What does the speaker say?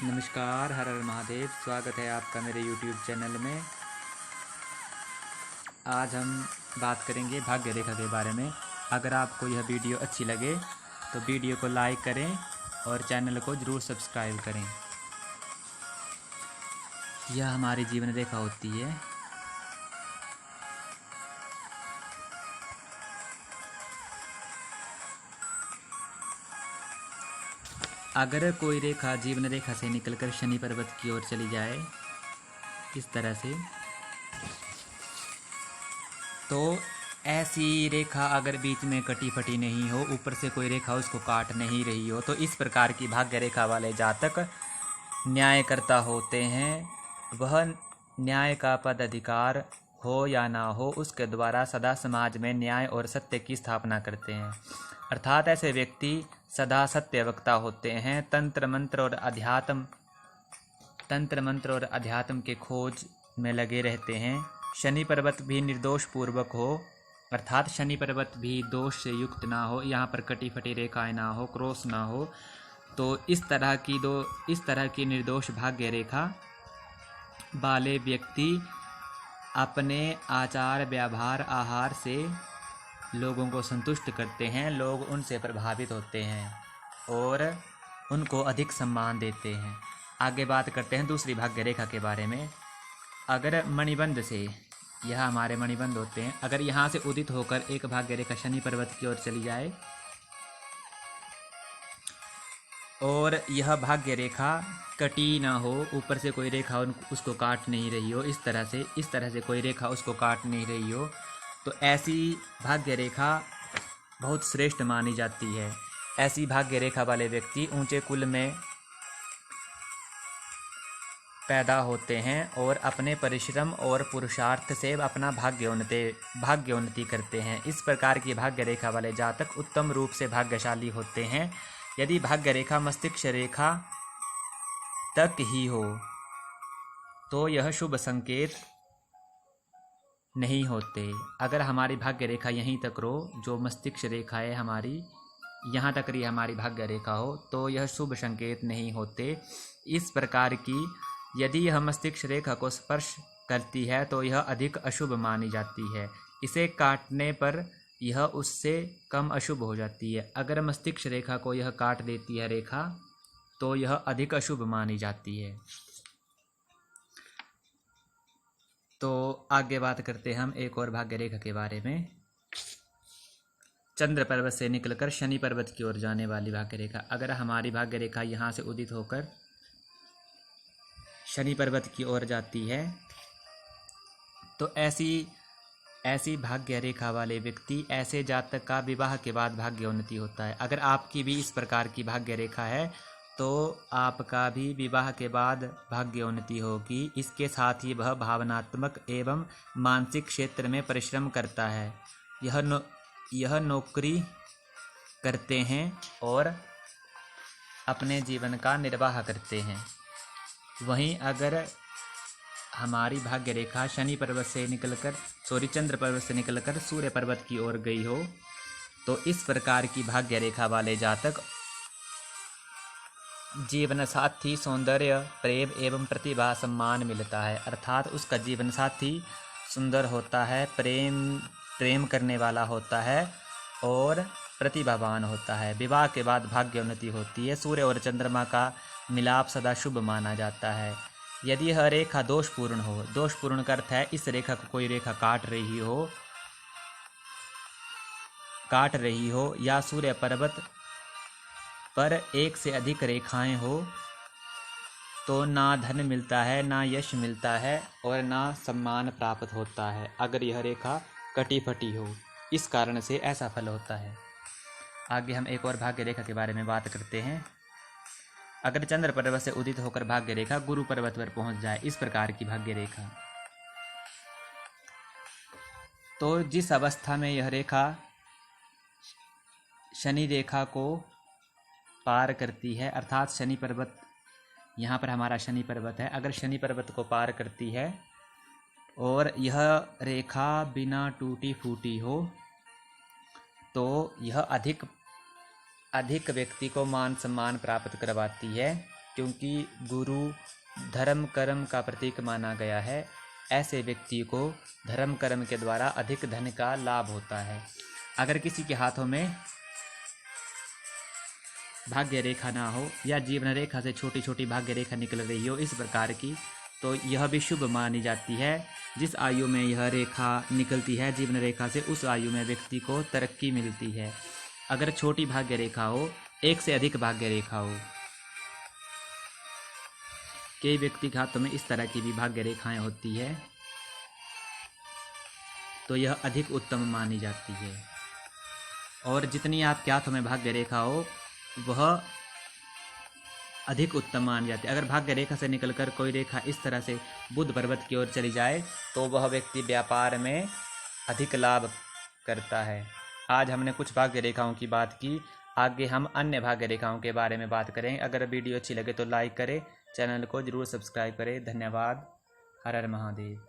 नमस्कार, हर हर महादेव। स्वागत है आपका मेरे YouTube चैनल में। आज हम बात करेंगे भाग्य रेखा के बारे में। अगर आपको यह वीडियो अच्छी लगे तो वीडियो को लाइक करें और चैनल को ज़रूर सब्सक्राइब करें। यह हमारी जीवन रेखा होती है। अगर कोई रेखा जीवन रेखा से निकलकर शनि पर्वत की ओर चली जाए इस तरह से, तो ऐसी रेखा अगर बीच में कटी फटी नहीं हो, ऊपर से कोई रेखा उसको काट नहीं रही हो, तो इस प्रकार की भाग्य रेखा वाले जातक न्यायकर्ता होते हैं। वह न्याय का पद अधिकार हो या ना हो, उसके द्वारा सदा समाज में न्याय और सत्य की स्थापना करते हैं। अर्थात ऐसे व्यक्ति सदा सत्य वक्ता होते हैं। तंत्र मंत्र और अध्यात्म के खोज में लगे रहते हैं। शनि पर्वत भी निर्दोष पूर्वक हो, अर्थात शनि पर्वत भी दोष से युक्त ना हो, यहाँ पर कटी फटी रेखाएं ना हो, क्रॉस ना हो, तो इस तरह की निर्दोष भाग्य रेखा वाले व्यक्ति अपने आचार व्यवहार आहार से लोगों को संतुष्ट करते हैं। लोग उनसे प्रभावित होते हैं और उनको अधिक सम्मान देते हैं। आगे बात करते हैं दूसरी भाग्य रेखा के बारे में। अगर मणिबंध से, यह हमारे मणिबंध होते हैं, अगर यहाँ से उदित होकर एक भाग्य रेखा शनि पर्वत की ओर चली जाए और यह भाग्य रेखा कटी ना हो, ऊपर से कोई रेखा उसको काट नहीं रही हो, इस तरह से कोई रेखा उसको काट नहीं रही हो, तो ऐसी भाग्य रेखा बहुत श्रेष्ठ मानी जाती है। ऐसी भाग्य रेखा वाले व्यक्ति ऊंचे कुल में पैदा होते हैं और अपने परिश्रम और पुरुषार्थ से अपना भाग्योन्नति करते हैं। इस प्रकार की भाग्य रेखा वाले जातक उत्तम रूप से भाग्यशाली होते हैं। यदि भाग्य रेखा मस्तिष्क रेखा तक ही हो तो यह शुभ संकेत नहीं होते। अगर हमारी भाग्य रेखा यहीं तक रो, जो मस्तिष्क रेखा है हमारी, यहाँ तक रही हमारी भाग्य रेखा हो, तो यह शुभ संकेत नहीं होते। इस प्रकार की यदि यह मस्तिष्क रेखा को स्पर्श करती है तो यह अधिक अशुभ मानी जाती है। इसे काटने पर यह उससे कम अशुभ हो जाती है। अगर मस्तिष्क रेखा को यह काट देती है रेखा, तो यह अधिक अशुभ मानी जाती है। तो आगे बात करते हैं हम एक और भाग्य रेखा के बारे में। चंद्र पर्वत से निकलकर शनि पर्वत की ओर जाने वाली भाग्य रेखा। अगर हमारी भाग्य रेखा यहाँ से उदित होकर शनि पर्वत की ओर जाती है, तो ऐसी भाग्य रेखा वाले व्यक्ति, ऐसे जातक का विवाह के बाद भाग्योन्नति होता है। अगर आपकी भी इस प्रकार की भाग्य रेखा है तो आपका भी विवाह के बाद भाग्योन्नति होगी। इसके साथ ही वह भावनात्मक एवं मानसिक क्षेत्र में परिश्रम करता है। यह नौकरी करते हैं और अपने जीवन का निर्वाह करते हैं। वहीं अगर हमारी भाग्य रेखा चंद्र पर्वत से निकलकर सूर्य पर्वत की ओर गई हो, तो इस प्रकार की भाग्य रेखा वाले जातक जीवन साथी सौंदर्य, प्रेम एवं प्रतिभा सम्मान मिलता है। अर्थात उसका जीवन साथी सुंदर होता है, प्रेम करने वाला होता है और प्रतिभावान होता है। विवाह के बाद भाग्योन्नति होती है। सूर्य और चंद्रमा का मिलाप सदा शुभ माना जाता है। यदि यह रेखा दोषपूर्ण हो, दोषपूर्ण का अर्थ है इस रेखा को कोई रेखा काट रही हो या सूर्य पर्वत पर एक से अधिक रेखाएं हो, तो ना धन मिलता है, ना यश मिलता है और ना सम्मान प्राप्त होता है। अगर यह रेखा कटी फटी हो, इस कारण से ऐसा फल होता है। आगे हम एक और भाग्य रेखा के बारे में बात करते हैं। अगर चंद्र पर्वत से उदित होकर भाग्य रेखा गुरु पर्वत पर पहुंच जाए, इस प्रकार की भाग्य रेखा, तो जिस अवस्था में यह रेखा शनि रेखा को पार करती है, अर्थात शनि पर्वत, यहाँ पर हमारा शनि पर्वत है, अगर शनि पर्वत को पार करती है और यह रेखा बिना टूटी फूटी हो, तो यह अधिक व्यक्ति को मान सम्मान प्राप्त करवाती है क्योंकि गुरु धर्म कर्म का प्रतीक माना गया है। ऐसे व्यक्ति को धर्म कर्म के द्वारा अधिक धन का लाभ होता है। अगर किसी के हाथों में भाग्य रेखा ना हो या जीवन रेखा से छोटी छोटी भाग्य रेखा निकल रही हो इस प्रकार की, तो यह भी शुभ मानी जाती है। जिस आयु में यह रेखा निकलती है जीवन रेखा से, उस आयु में व्यक्ति को तरक्की मिलती है। अगर छोटी भाग्य रेखा हो, एक से अधिक भाग्य रेखा हो, कई व्यक्ति के हाथों में इस तरह की भी भाग्य रेखाएं होती है, तो यह अधिक उत्तम मानी जाती है। और जितनी आपके हाथों में भाग्य रेखा हो वह अधिक उत्तम मानी जाती है। अगर भाग्य रेखा से निकलकर कोई रेखा इस तरह से बुध पर्वत की ओर चली जाए तो वह व्यक्ति व्यापार में अधिक लाभ करता है। आज हमने कुछ भाग्य रेखाओं की बात की, आगे हम अन्य भाग्य रेखाओं के बारे में बात करें। अगर वीडियो अच्छी लगे तो लाइक करें, चैनल को जरूर सब्सक्राइब करें। धन्यवाद। हर हर महादेव।